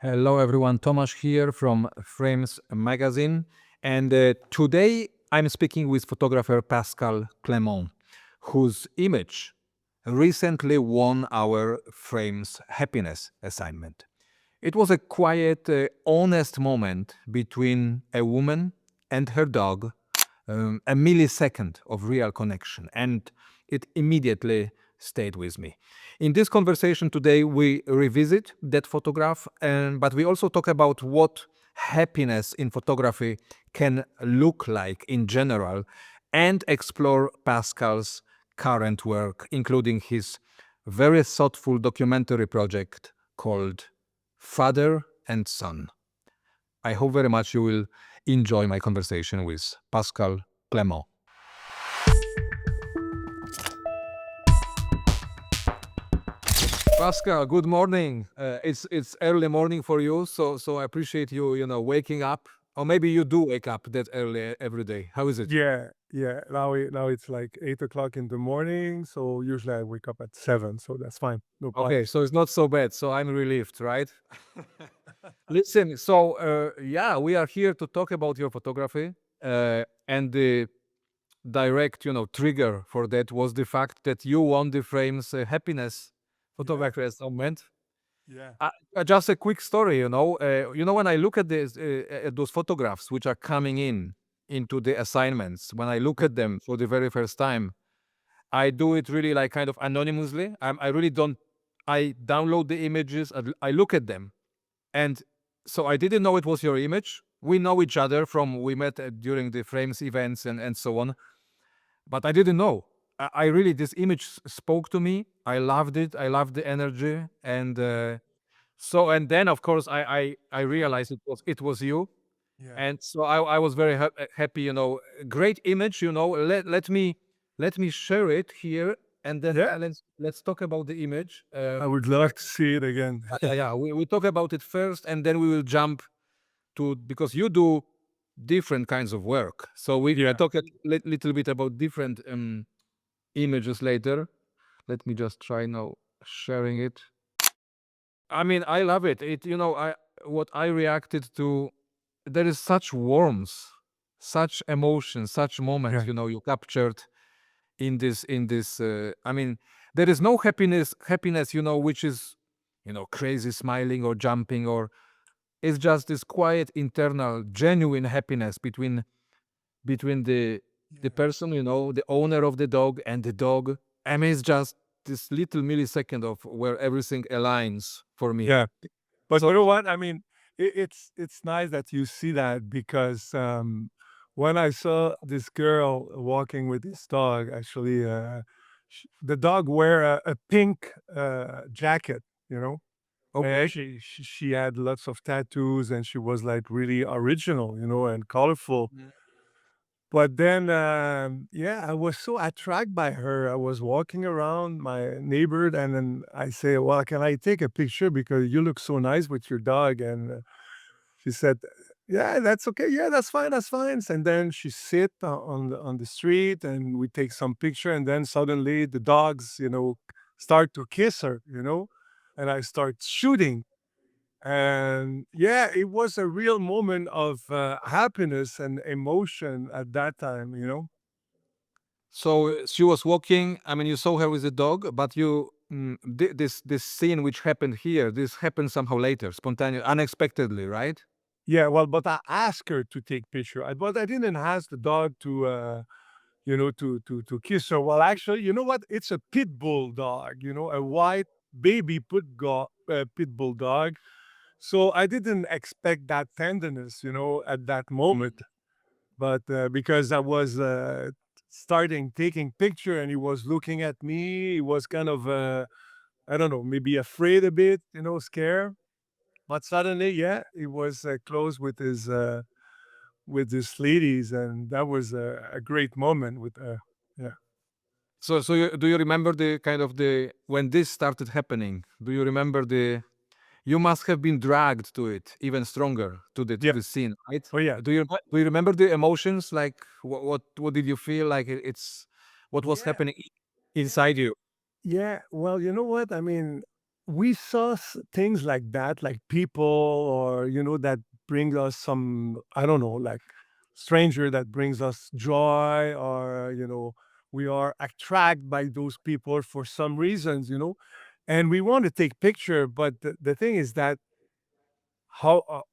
Hello, everyone. Tomasz here from Frames Magazine. And today I'm speaking with photographer Pascal Clément, whose image recently won our Frames Happiness assignment. It was a quiet, honest moment between a woman and her dog, a millisecond of real connection, and it immediately stayed with me. In this conversation today, we revisit that photograph, but we also talk about what happiness in photography can look like in general, and explore Pascal's current work, including his very thoughtful documentary project called Father and Son. I hope very much you will enjoy my conversation with Pascal Clément. Pascal, good morning. It's early morning for you, so I appreciate you waking up, or maybe you do wake up that early every day. How is it? Yeah. Now it's like 8 o'clock in the morning. So usually I wake up at 7. So that's fine. No problem. Okay, so it's not so bad. So I'm relieved, right? Listen, so yeah, we are here to talk about your photography, and the direct, trigger for that was the fact that you won the Frames Happiness Photography Assignment. Yeah. Just a quick story, when I look at this, at those photographs which are coming into the assignments, when I look at them for the very first time, I do it really like kind of anonymously. I really don't. I download the images. I look at them, and so I didn't know it was your image. We know each other from we met during the Frames events and so on, but I didn't know. I really this image spoke to me. I loved it. I loved the energy, and and then of course I realized it was you, Yeah. and so I was very happy. Great image. Let me share it here, and then Yeah. let's talk about the image. I would love to see it again. Yeah, we talk about it first, and then we will jump to because you do different kinds of work. So we Yeah. talk a little bit about different images later. Let me just try now sharing it. I mean, I love it. I what I reacted to. There is such warmth, such emotion, such moment. Yeah. You captured in this. I mean, there is no happiness. Which is crazy smiling or jumping, or it's just this quiet internal genuine happiness between the Yeah. person, the owner of the dog and the dog. I mean, it's just this little millisecond of where everything aligns for me. Yeah. But So you know what? I mean, it's nice that you see that because when I saw this girl walking with this dog, actually, the dog wear a pink jacket, you know. And okay. actually, she had lots of tattoos and she was like really original, and colorful. But then, yeah, I was so attracted by her. I was walking around my neighborhood and then I say, well, can I take a picture because you look so nice with your dog? And she said, yeah, that's okay. Yeah, that's fine. That's fine. And then she sit on the street and we take some picture. And then suddenly the dogs, start to kiss her, and I start shooting. And yeah, it was a real moment of happiness and emotion at that time. So she was walking. I mean, you saw her with the dog, but this scene which happened here, this happened somehow later, spontaneous, unexpectedly, right? Yeah, well, but I asked her to take picture, but I didn't ask the dog to, to kiss her. Well, actually, you know what? It's a pit bull dog, a white baby pit bull dog. So I didn't expect that tenderness, at that moment. But because I was starting taking picture and he was looking at me, he was kind of, I don't know, maybe afraid a bit, scared. But suddenly, yeah, he was close with his ladies, and that was a great moment with yeah. So do you remember the kind of the when this started happening? Do you remember the? You must have been dragged to it even stronger to Yeah. the scene, right? Oh yeah. Do you remember the emotions? Like what did you feel like? It's what was Yeah. happening Yeah. inside you? Yeah. Well, you know what? I mean, we saw things like that, like people, or that bring us some, I don't know, like stranger that brings us joy, or we are attracted by those people for some reasons, and we want to take picture. But the thing is that how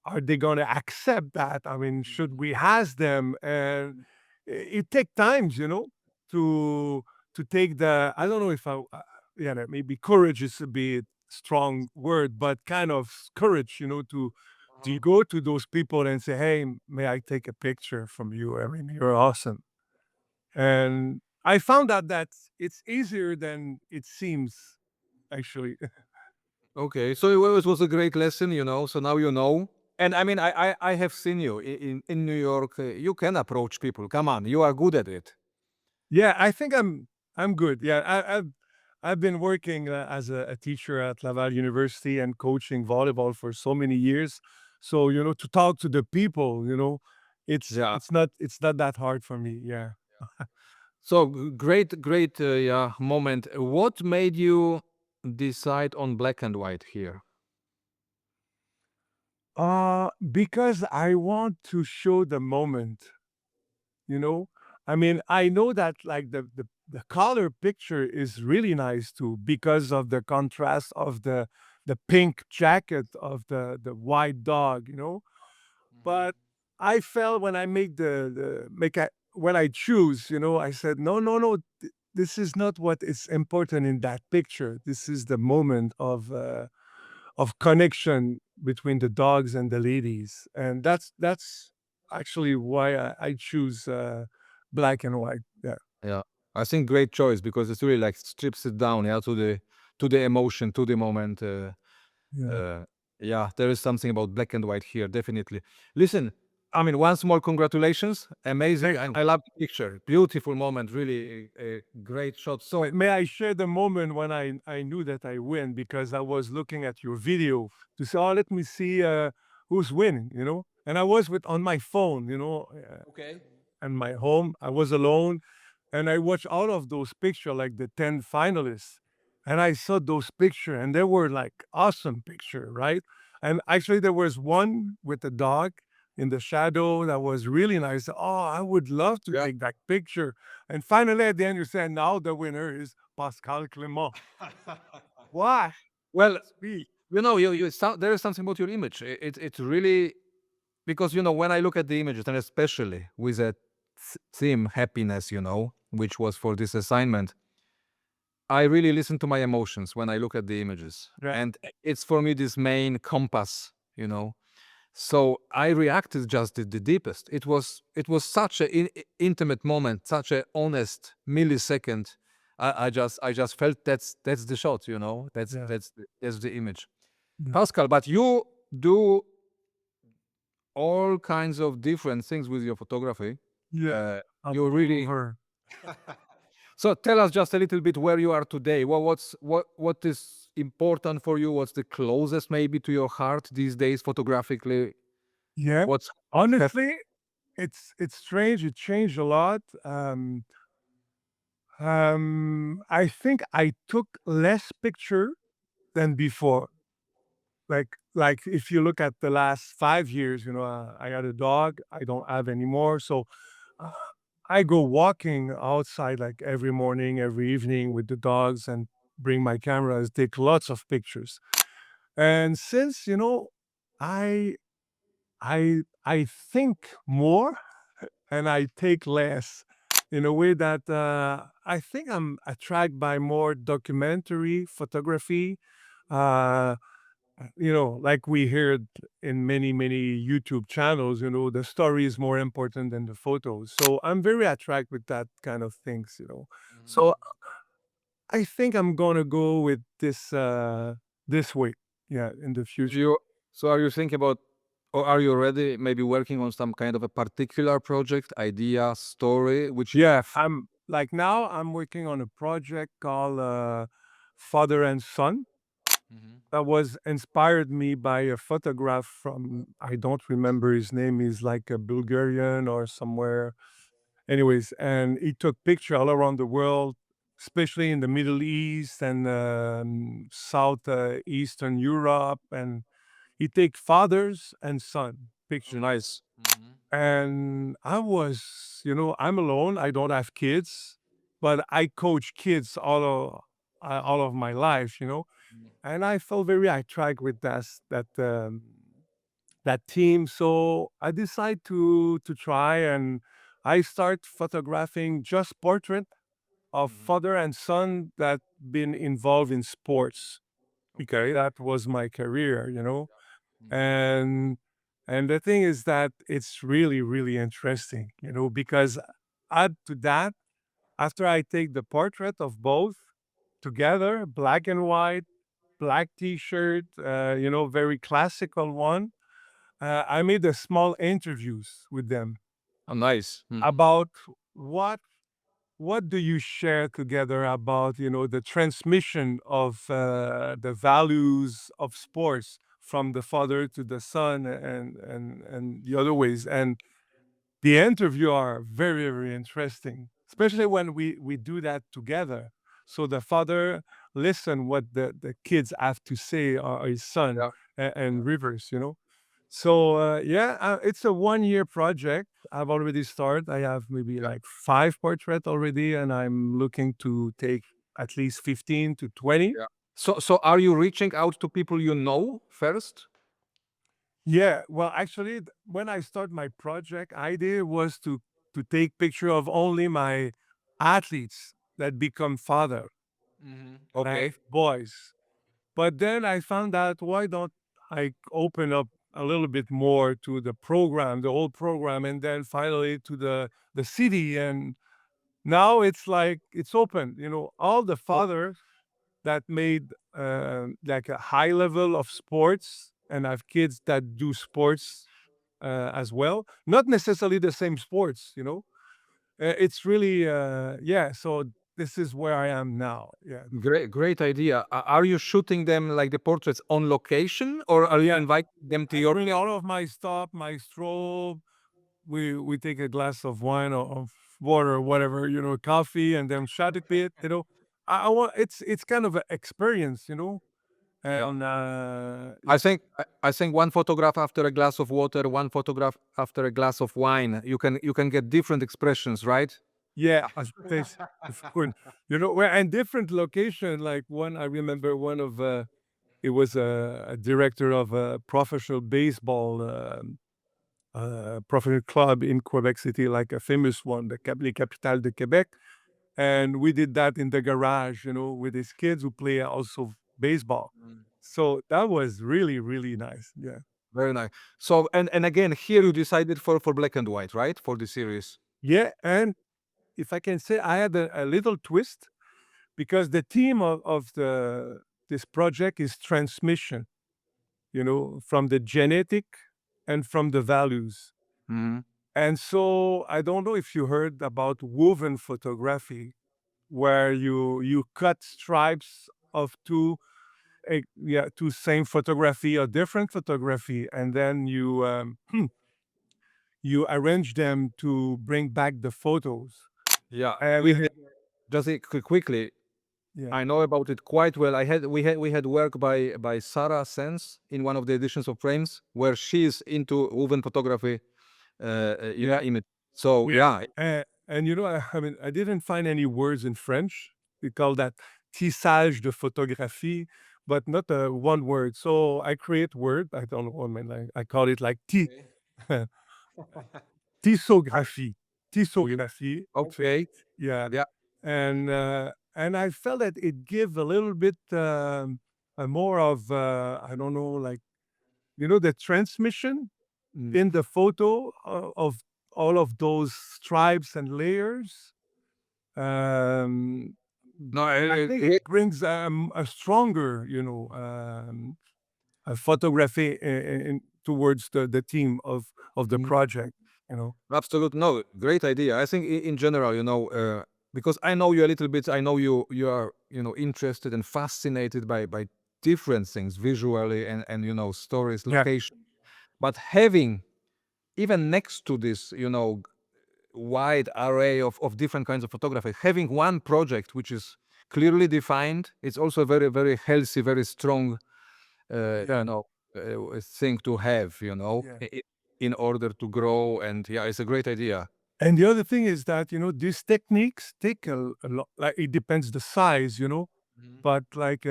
are they going to accept that? I mean, should we ask them? And it take times, to take the, I don't know if yeah, maybe courage is a bit strong word, but kind of courage, to go to those people and say, hey, may I take a picture from you? I mean, you're awesome. And I found out that it's easier than it seems, actually. Okay, so it was a great lesson, so now you know. And I mean, I have seen you in New York. You can approach people. Come on, you are good at it. Yeah, I think I'm good. Yeah, I've been working as a teacher at Laval University and coaching volleyball for so many years. So to talk to the people, it's Yeah. it's not that hard for me. Yeah. So great, yeah, moment. What made you decide on black and white here? Because I want to show the moment. You know, I mean, I know that like the color picture is really nice too because of the contrast of the pink jacket of the white dog. But I felt when I make when I choose, I said, no, no, no, this is not what is important in that picture. This is the moment of connection between the dogs and the ladies, and that's actually why I choose black and white. Yeah, Yeah, I think great choice because it's really like strips it down, yeah, to the emotion, to the moment. yeah, Uh, yeah, there is something about black and white here, definitely. Listen, I mean, once more, congratulations, amazing. thank I you. love the picture, beautiful moment, really a great shot. So Wait, may I share the moment when I knew that I win because I was looking at your video to say, oh, let me see who's winning, and I was with on my phone, okay. and my home. I was alone, and I watched all of those pictures, like the 10 finalists, and I saw those pictures, and they were like awesome picture, right? And actually, there was one with the dog in the shadow that was really nice. Oh, I would love to Yeah. take that picture. And finally, at the end, you said, now the winner is Pascal Clément. Why? Well, Sweet. there is something about your image. It's really because when I look at the images, and especially with a theme happiness, which was for this assignment, I really listen to my emotions when I look at the images, Yeah, and it's for me this main compass. So I reacted just the deepest. It was such an intimate moment, such an honest millisecond. I just felt that's the shot. That's yeah, that's the, that's the image. yeah. Pascal, but you do all kinds of different things with your photography. Yeah. Uh, I'm you all really over. so tell us just a little bit where you are today. What is important for you? What's the closest maybe to your heart these days photographically? Yeah. What's have Honestly, it's strange. It changed a lot. I think I took less picture than before. Like if you look at the last 5 years, I had a dog. I don't have anymore. So uh, I go walking outside like every morning, every evening with the dogs, and bring my cameras, take lots of pictures. And since I I think more and I take less in a way that I think I'm attracted by more documentary photography. Uh, like we heard in many, many YouTube channels, the story is more important than the photos. So I'm very attracted with that kind of things. So I think I'm gonna go with this way, yeah, in the future. you so are you thinking about or are you already maybe working on some kind of a particular project, idea, story, which Yeah, I'm like now I'm working on a project called Father and Son Mhm. that was inspired me by a photograph from, I don't remember his name. He's like a Bulgarian or somewhere. Anyways, and he took picture all around the world, especially in the Middle East and South Eastern Europe. And he take fathers and son pictures. Nice. And I was, I'm alone. I don't have kids, but I coach kids all of my life, and I felt very attracted with that team. So I decided to try, and I start photographing just portrait of father and son that been involved in sports because Okay. that was my career. And the thing is that it's really, really interesting, because add to that, after I take the portrait of both together, black and white, black t-shirt, very classical one, I made a small interviews with them Oh, nice. about what what do you share together about the transmission of the values of sports from the father to the son and the other ways. And the interview are very, very interesting, especially when we do that together. So the father listen what the kids have to say, or his son, Yeah. and Rivers. So yeah, it's a 1 year project. I've already started. I have maybe like 5 portraits already, and I'm looking to take at least 15 to 20. Yeah. So are you reaching out to people you know first? Yeah, well, actually, when I start my project, idea was to take picture of only my athletes that become father, and I Okay. have boys. But then I found out, why don't I open up a little bit more to the program, the whole program, and then finally to the city. And now it's like it's open. All the Oh, fathers that made like a high level of sports and have kids that do sports as well. Not necessarily the same sports. It's really yeah. So this is where I am now. Yeah. great idea. Are you shooting them like the portraits on location, or are you Yeah. inviting them to I your? bring all of my stuff, my strobe. We take a glass of wine or of water or whatever, coffee, and then chat a bit. I want it's kind of an experience, Yeah. and I think one photograph after a glass of water, one photograph after a glass of wine. You can get different expressions, right? yeah, this of course, we're in different location. Like one, I remember one of it was a director of a professional baseball. Professional club in Quebec City, like a famous one, the Les Capitales de Québec. And we did that in the garage, with his kids who play also baseball. So that was really, really nice. Yeah. Very nice. So and again, here you decided for black and white, right? For the series. Yeah. And if I can say, I had a little twist because the theme of this project is transmission, from the genetic and from the values. Mhm. And so I don't know if you heard about woven photography, where you cut stripes of two same photography or different photography, and then you arrange them to bring back the photos. Yeah, we And had just quickly. yeah, I know about it quite well. We had work by Sarah Sense in one of the editions of Frames, where she's into woven photography. yeah, Image. So yeah. yeah, And I mean, I didn't find any words in French. We call that tissage de photographie, but not one word. So I create word. I don't know. I mean, I call it like Tissographie. Tissographie. okay, Yeah. yeah, And I felt that it give a little bit more of I don't know, like the transmission mm, in the photo of all of those stripes and layers. Um, no, and I think it brings a stronger, a photography towards the theme of the mm, project. You know. absolute no, great idea. I think in general, because I know you a little bit. I know you are interested and fascinated by different things visually and stories, Yeah. location. But having even next to this, wide array of different kinds of photography. Having one project which is clearly defined, it's also a very, very healthy, very strong, Yeah. thing to have, Yeah. in order to grow. And yeah, it's a great idea. And the other thing is that, these techniques take a lot, like it depends the size. Mhm. But like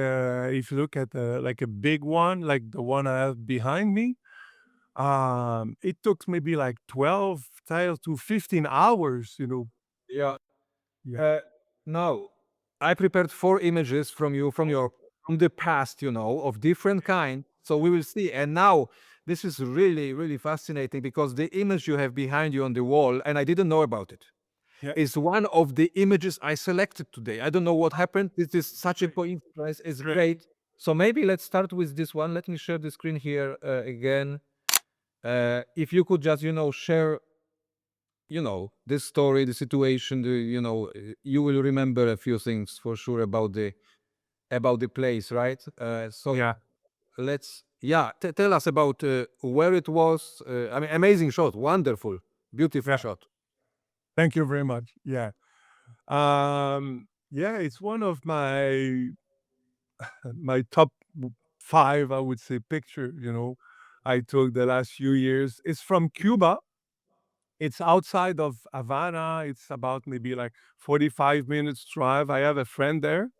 if you look at like a big one, like the one I have behind me, it took maybe like 12 to 15 hours. Yeah. Yeah. Uh, Now, I prepared 4 images from you, Oh, from the past, of different kind. So we will see. And now, this is really, really fascinating because the image you have behind you on the wall, and I didn't know about it, yeah. is one of the images I selected today. I don't know what happened. This is such a Great. coincidence. It's Great. great. So maybe let's start with this one. Let me share the screen here again. If you could just, share, this story, the situation, you will remember a few things for sure about the place, right? So Yeah. let's, yeah, tell us about where it was. I mean, amazing shot, wonderful, beautiful Yeah. shot. Thank you very much. Yeah. Yeah, it's one of my top 5, I would say, picture, I took the last few years. It's from Cuba. It's outside of Havana. It's about maybe like 45 minutes drive. I have a friend there.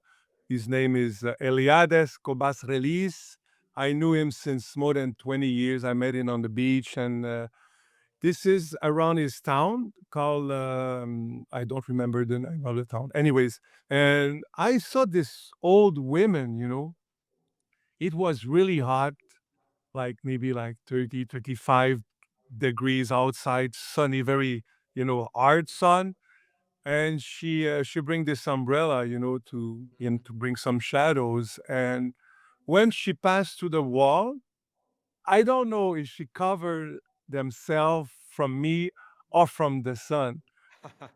His name is Eliades Cobas Relis. I knew him since more than 20 years. I met him on the beach, and this is around his town called, I don't remember the name of the town. Anyways, and I saw this old women. It was really hot, like maybe like 30, 35 degrees outside, sunny, very, hard sun. And she bring this umbrella, to bring some shadows. And when she passed to the wall, I don't know if she covered themselves from me or from the sun.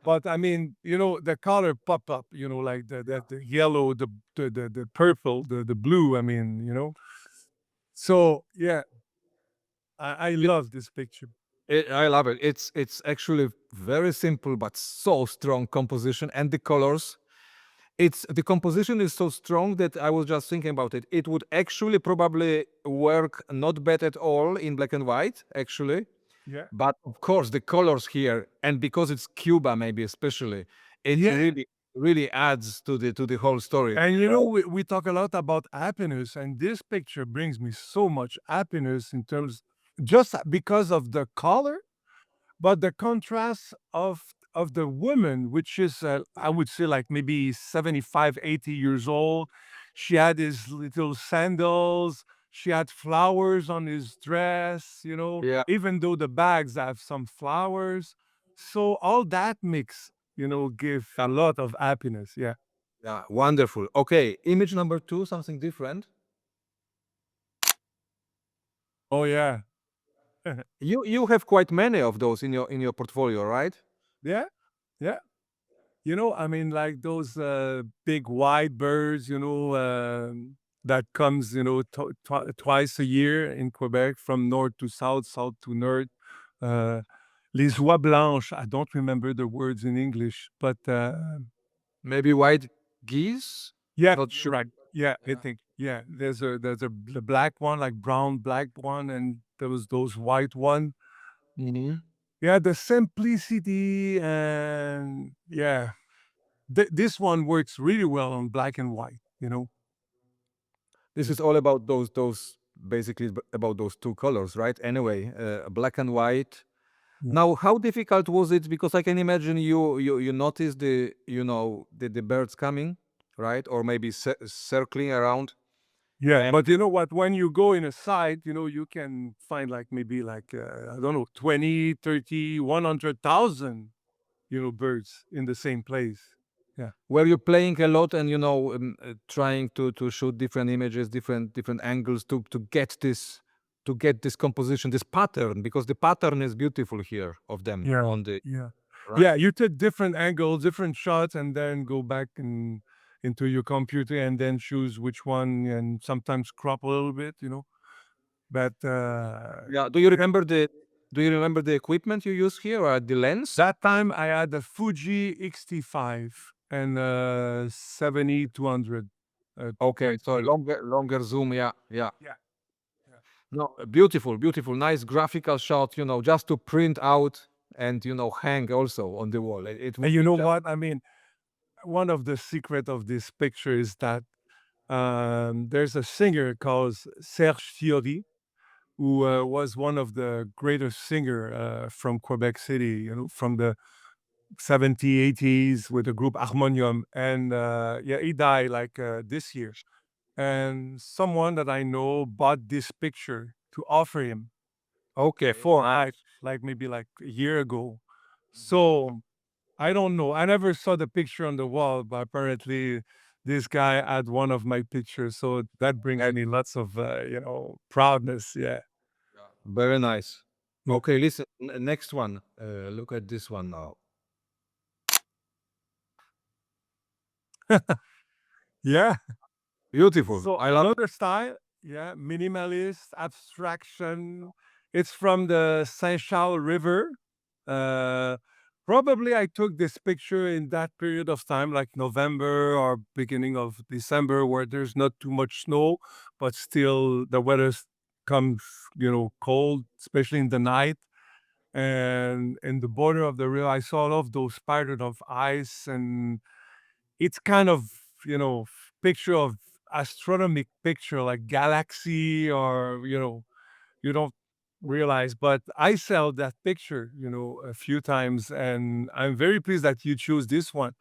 But I mean, the color pop up, like the yellow, the purple, the blue. I mean. So yeah, I It, love this picture. I love it. It's actually very simple but so strong composition, and the colors. It's the composition is so strong that I was just thinking about it. It would actually probably work not bad at all in black and white, actually. Yeah. But of course, the colors here, and because it's Cuba, maybe especially, it Yeah. really, really adds to the whole story. And we talk a lot about happiness, and this picture brings me so much happiness in terms just because of the color, but the contrast of the woman, which is I would say like maybe 75, 80 years old. She had his little sandals, she had flowers on his dress, Yeah, even though the bags have some flowers. So all that mix, give a lot of happiness. Yeah. yeah, wonderful. Okay, image number 2, something different. Oh yeah. You have quite many of those in your portfolio, right? Yeah. Yeah. I mean, like those big white birds, that comes, twice a year in Quebec from north to south, south to north. Uh, Les oies blanches. I don't remember the words in English, but Maybe white geese. yeah, Not you're sure. right. Yeah, I Yeah. think there's a the black one, like brown black one, and there was those white one. Mhm. Yeah, the simplicity and yeah, this one works really well on black and white. This is all about those basically about those two colors, right? Anyway, black and white. Yeah. Now, how difficult was it? Because I can imagine you noticed the birds coming, right? Or maybe circling around. Yeah, And but you know what? When you go in a site, you can find like maybe like, I don't know, 20, 30, 100,000, birds in the same place. Yeah. were you playing a lot and trying to shoot different images, different angles to get this composition, this pattern, because the pattern is beautiful here of them Yeah. on the Yeah. right. Yeah, you take different angles, different shots, and then go back into your computer and then choose which one and sometimes crop a little bit. But Yeah. Do you remember Do you remember the equipment you use here or the lens? That time I had a Fuji X-T5 and 70-200. Okay, so longer zoom, yeah, yeah. Yeah, yeah. No, beautiful, beautiful, nice graphical shot, just to print out and hang also on the wall. It And would you be know just what? I mean, one of the secret of this picture is that there's a singer called Serge Fiori, who was one of the greatest singer from Quebec City, from the 70s, 80s with the group Harmonium. And yeah, he died like this year. And someone that I know bought this picture to offer him okay. for like maybe like a year ago. So I don't know. I never saw the picture on the wall, but apparently this guy had one of my pictures. So that brings me lots of, proudness. Yeah. Very nice. Mm. Okay, listen, next one. Look at this one now. Yeah. Beautiful. So I love. another style, yeah, minimalist, abstraction. It's from the Saint Charles River. Uh, Probably I took this picture in that period of time, like November or beginning of December, where there's not too much snow, but still the weather comes, cold, especially in the night. And in the border of the river, I saw all of those patterns of ice, and it's kind of, picture of astronomic picture like galaxy, or you don't realize, but I sell that picture, a few times, and I'm very pleased that you choose this one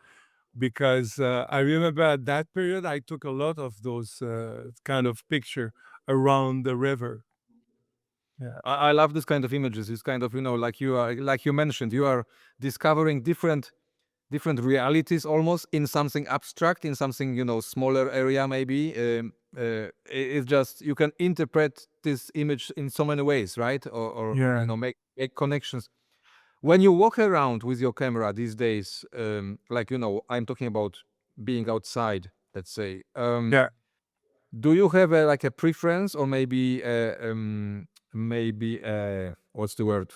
because I remember at that period I took a lot of those kind of picture around the river. Yeah. I love this kind of images. It's kind of like you mentioned, you are discovering different realities almost in something abstract, in something smaller area maybe. It's just you can interpret this image in so many ways, right? Or Yeah. make connections. When you walk around with your camera these days, like I'm talking about being outside, let's say. Yeah. Do you have like a preference or maybe what's the word?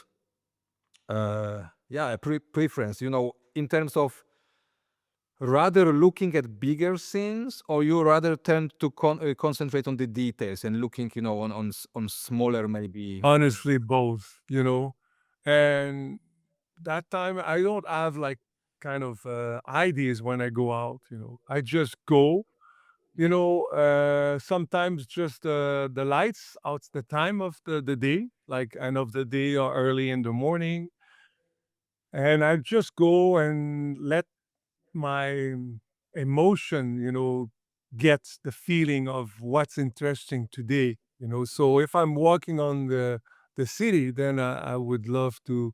Yeah, a preference. In terms of rather looking at bigger scenes, or you rather tend to concentrate on the details and looking, on smaller maybe. Honestly, both, and that time I don't have like kind of ideas when I go out, I just go. Sometimes just the lights out the time of the day, like end of the day or early in the morning. And I just go and let my emotion, get the feeling of what's interesting today. So if I'm walking on the city, then I would love to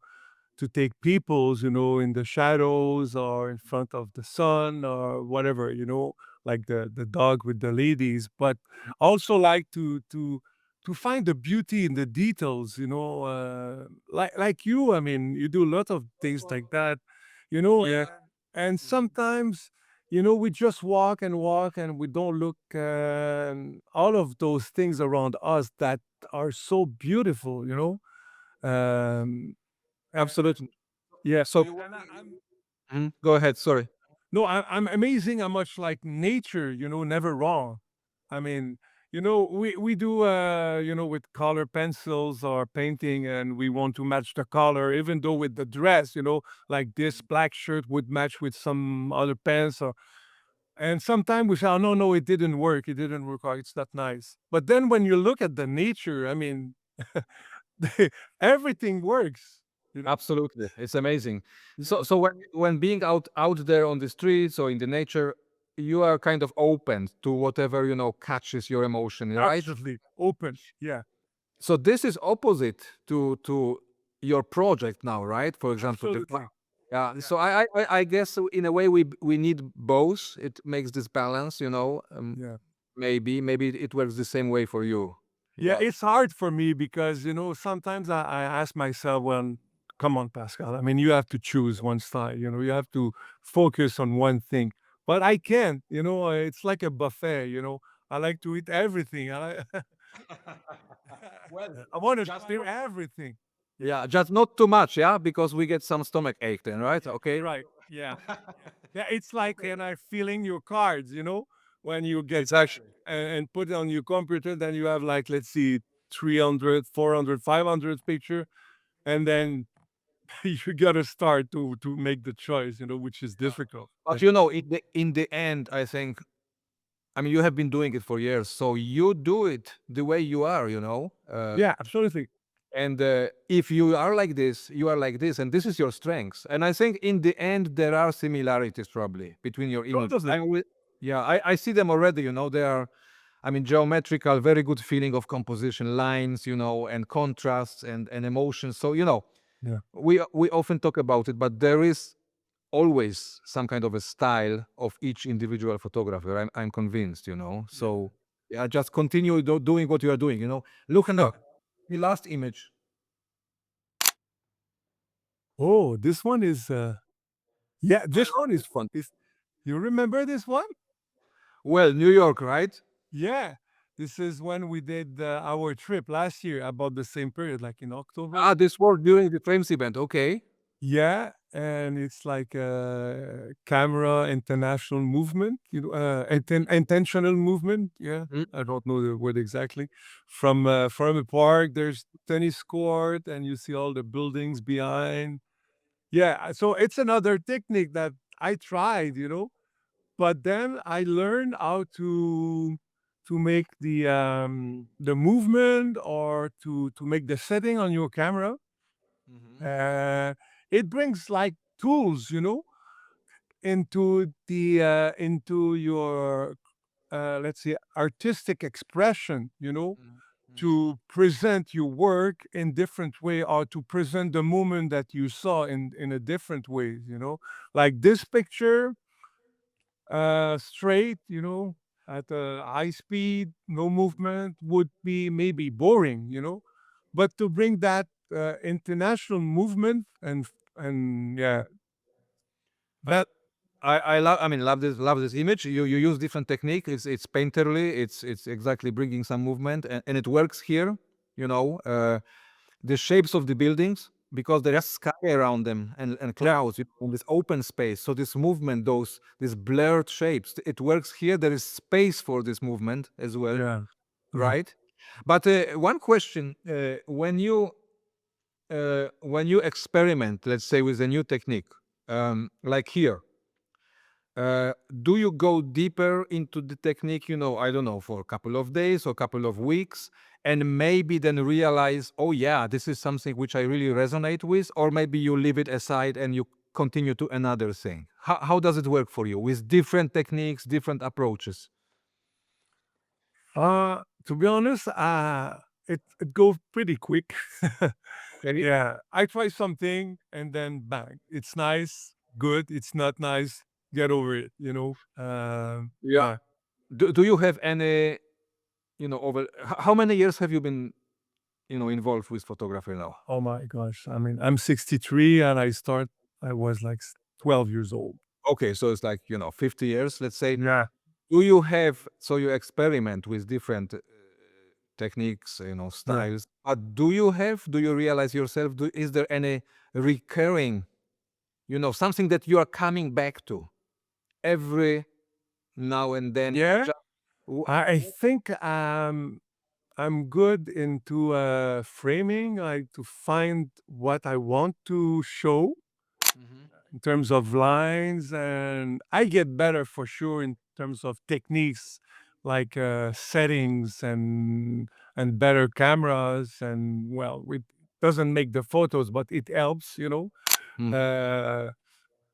take peoples, in the shadows or in front of the sun or whatever, like the dog with the ladies, but also like to find the beauty in the details, like you. I mean, you do a lot of things like that, Yeah. and sometimes, we just walk and walk and we don't look all of those things around us that are so beautiful, um, Absolutely. yeah. So And I'm Mhm. Go ahead. Sorry. no, I'm amazing how much like nature, never wrong. I mean, we do with color pencils or painting, and we want to match the color, even though with the dress, like this black shirt would match with some other pants, or and sometimes we say, oh, no, no, it didn't work. It didn't work. Or it's not nice. But then when you look at the nature, I mean, everything works. You know? Absolutely, it's amazing. So, Yeah. so when being out there on the streets or in the nature, you are kind of open to whatever catches your emotion, right? Absolutely open. Yeah. So this is opposite to your project now, right? For example, Absolutely. yeah. Yeah. So I guess in a way we need both. It makes this balance, Yeah. maybe it works the same way for you. Yeah, Yeah. it's hard for me because, sometimes I ask myself, well, come on, Pascal. I mean, you have to choose one style, you have to focus on one thing. But I can't, it's like a buffet, I like to eat everything. Well, I want to just try everything. Yeah, just not too much, yeah, because we get some stomach ache then, right? Yeah, Okay. right. Yeah. Yeah, it's like when I filling your cards, when you get Exactly. and put it on your computer, then you have like, let's see, 300, 400, 500 picture, and then you gotta start to make the choice, which is difficult. But in the end, I think, I mean, you have been doing it for years, so you do it the way you are, Yeah, absolutely. and if you are like this, you are like this, and this is your strengths. And I think in the end, there are similarities probably between your images. Totally. Yeah, I see them already. They are, I mean, geometrical, very good feeling of composition, lines, and contrasts and emotions. So Yeah. we often talk about it, but there is always some kind of a style of each individual photographer. I'm convinced. So yeah, just continue doing what you are doing. Look at the last image. Oh, this one is yeah, this one is fun. You remember this one? Well, New York, right? Yeah. This is when we did our trip last year about the same period, like in October. Ah, this was during the Frames event. Okay. Yeah, and it's like a camera international movement, intentional movement. Yeah, Mm. I don't know the word exactly. From a park, there's tennis court, and you see all the buildings behind. Yeah, so it's another technique that I tried, but then I learned how to make the movement or to make the setting on your camera. Mhm. uh, it brings like tools, into your let's say artistic expression, Mhm. Mhm. to present your work in different way or to present the moment that you saw in a different way, like this picture, straight, at a high speed, no movement would be maybe boring, but to bring that international movement and yeah, But that I mean, love this image. You use different technique. It's painterly. It's exactly bringing some movement, and it works here. The shapes of the buildings, because there is sky around them and clouds in this open space. So this movement, these blurred shapes, it works here. There is space for this movement as well, yeah. Mhm. right? But one question: when you experiment, let's say with a new technique, like here, do you go deeper into the technique, I don't know, for a couple of days or a couple of weeks, and maybe then realize, oh yeah, this is something which I really resonate with, or maybe you leave it aside and you continue to another thing? How does it work for you with different techniques, different approaches? To be honest, it goes pretty quick. Okay. Yeah, I try something and then bang, it's nice, good. It's not nice, get over it. Yeah. Yeah. Do you have any, how many years have you been, involved with photography now? Oh my gosh. I mean, I'm 63 and I was like 12 years old. Okay, so it's like, 50 years, let's say. Yeah. Do you have, so you experiment with different techniques, Yeah. styles, but do you realize yourself, is there any recurring, something that you are coming back to every now and then? Yeah. W- I think I'm good into framing, like to find what I want to show Mhm. in terms of lines, and I get better for sure in terms of techniques, like settings and better cameras, and well, it doesn't make the photos, but it helps. Mhm. Uh,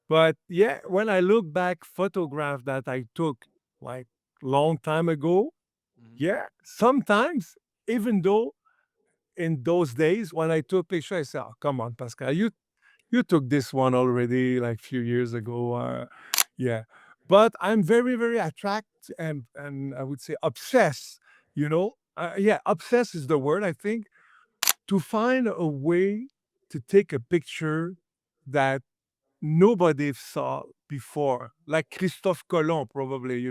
but yeah, when I look back, photograph that I took like long time ago, Mhm. yeah, sometimes even though in those days when I took picture, I said, "Oh, come on, Pascal, you took this one already like few years ago." Yeah, but I'm very very attracted and I would say obsessed. Yeah, obsessed is the word I think, to find a way to take a picture that nobody saw before, like Christophe Colomb probably,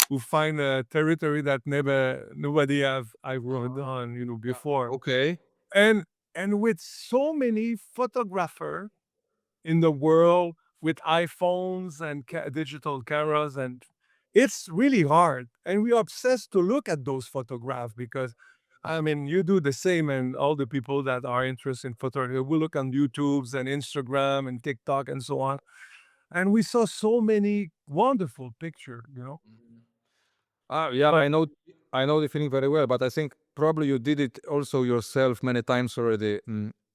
who find a territory that never nobody have I rode on, Yeah. before. Okay. And And with so many photographer in the world with iPhones and digital cameras, and it's really hard. And we're obsessed to look at those photographs because, I mean, you do the same, and all the people that are interested in photography will look on YouTube's and Instagram and TikTok and so on. And we saw so many wonderful picture, you know. Yeah, But I know the feeling very well, but I think probably you did it also yourself many times already.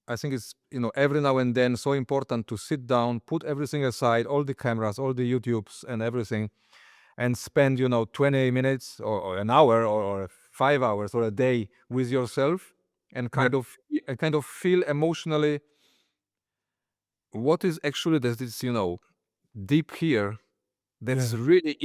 I think it's, every now and then so important to sit down, put everything aside, all the cameras, all the YouTubes and everything, and spend, 20 minutes or an hour or 5 hours or a day with yourself and yeah, kind of feel emotionally what is actually that is, deep here that's yeah, really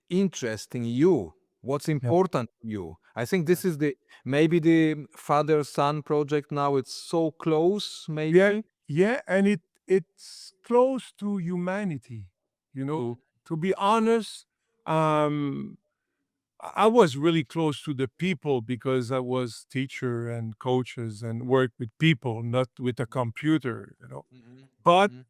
interesting you, what's yeah, important to you. I think yeah. this is the maybe the father son project now, it's so close Yeah, maybe. yeah, and it's close to humanity, you know. To be honest, I was really close to the people because I was teacher and coaches and worked with people, not with a computer, you know. Mhm, But mhm,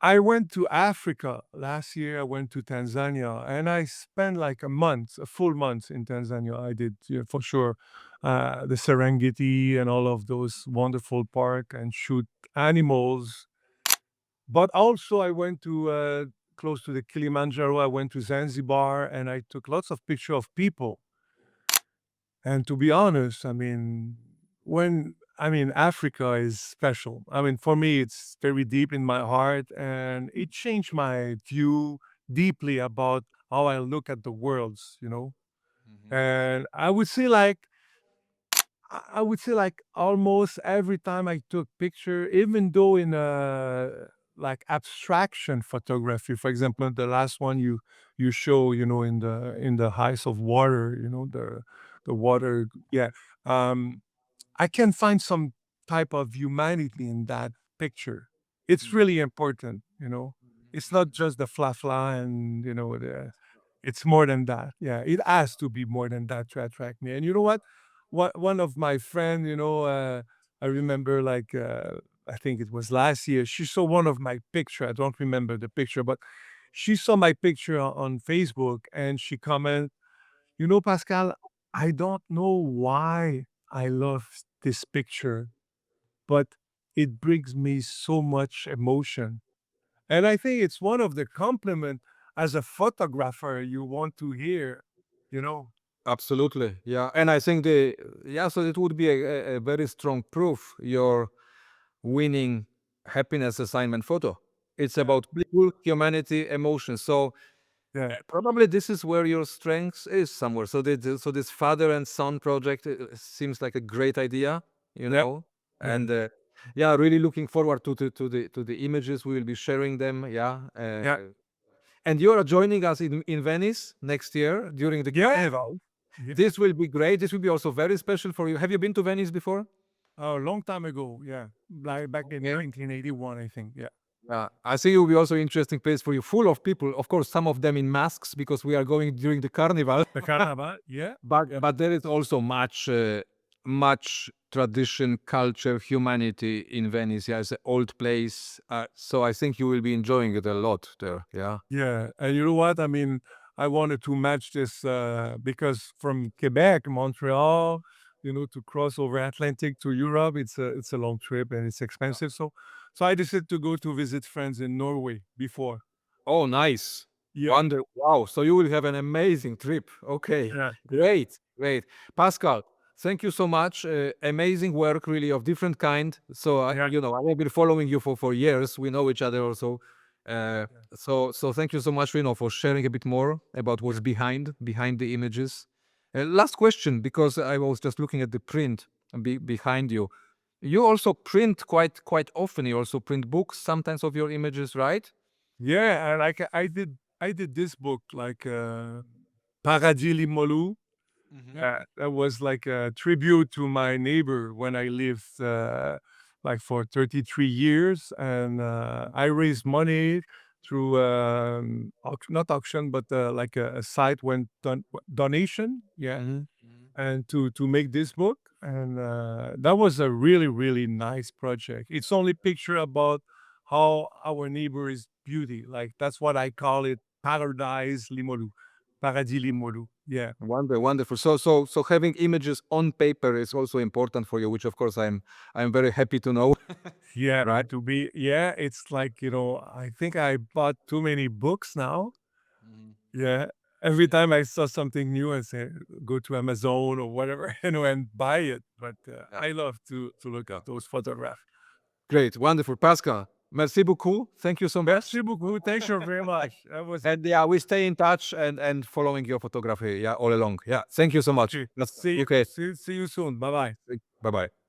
I went to Africa last year. I went to Tanzania, and I spent like a month, a full month in Tanzania. I did, yeah, for sure, the Serengeti and all of those wonderful park and shoot animals. But also, I went to close to the Kilimanjaro. I went to Zanzibar, and I took lots of picture of people. And to be honest, I mean, Africa is special. I mean, for me, it's very deep in my heart, and it changed my view deeply about how I look at the worlds, you know. mhm. And I would say like almost every time I took picture, even though in like abstraction photography, for example, the last one you show, in the heights of water, the water, yeah. Um, I can find some type of humanity in that picture. It's really important, you know. It's not just the fla fla and it's more than that. Yeah, it has to be more than that to attract me. And you know what? One of my friend, I remember like I think it was last year. She saw one of my picture. I don't remember the picture, but she saw my picture on Facebook and she commented, Pascal, I don't know why I love this picture, but it brings me so much emotion. And I think it's one of the compliment as a photographer you want to hear, you know? Absolutely, yeah. And I think so it would be a very strong proof you're winning happiness assignment photo. It's Yeah. about people, humanity, emotion. So Yeah. probably this is where your strength is somewhere. So this father and son project seems like a great idea, you Yeah. know. Yeah. And yeah, really looking forward to the images. We will be sharing them. Yeah. Yeah. And you are joining us in Venice next year during the Yeah. carnival. Yeah. This will be great. This will be also very special for you. Have you been to Venice before? A long time ago. Yeah. Like back in Yeah. 1981, I think. Yeah. Yeah, I think it will be also interesting place for you, full of people. Of course, some of them in masks because we are going during the carnival. The carnival. Yeah. But Yeah. but there is also much tradition, culture, humanity in Venice. Yeah, it's an old place, so I think you will be enjoying it a lot there. Yeah, Yeah, and you know what? I mean, I wanted to match this because from Quebec, Montreal, to cross over Atlantic to Europe, it's a long trip and it's yeah. expensive. So I decided to go to visit friends in Norway before. Oh, nice. Yeah, Wonder. Wow. So you will have an amazing trip. Okay. yeah, yeah, Great. Great. Pascal, thank you so much. Amazing work, really, of different kind. So yeah, I have been following you for years. We know each other also. Uh, yeah, so thank you so much, for sharing a bit more about what's yeah. behind the images. Last question, because I was just looking at the print behind you. You also print quite often. You also print books sometimes of your images, right? Yeah, and like I did this book like Paradis Limolu. Mhm. Yeah, that was like a tribute to my neighbor when I lived like for 33 years. And I raised money through not auction, but like a site when donation. Yeah. Mhm. and to make this book. And that was a really, really nice project. It's only picture about how our neighbor is beauty. Like that's what I call it, paradise Limolu, paradis Limolu. Yeah. Wonderful. So having images on paper is also important for you, which of course I'm very happy to know. Yeah, Right? to be, yeah, it's like, I think I bought too many books now. Yeah. Every time I saw something new, I say, go to Amazon or whatever, and buy it. But Yeah. I love to look at those photographs. Great, wonderful. Pascal, merci beaucoup. Thank you so much. Merci beaucoup. Thank you very much. That was And yeah, we stay in touch and following your photography, yeah, all along. Yeah, thank you so much. okay. Okay, See you soon. Bye bye. bye bye.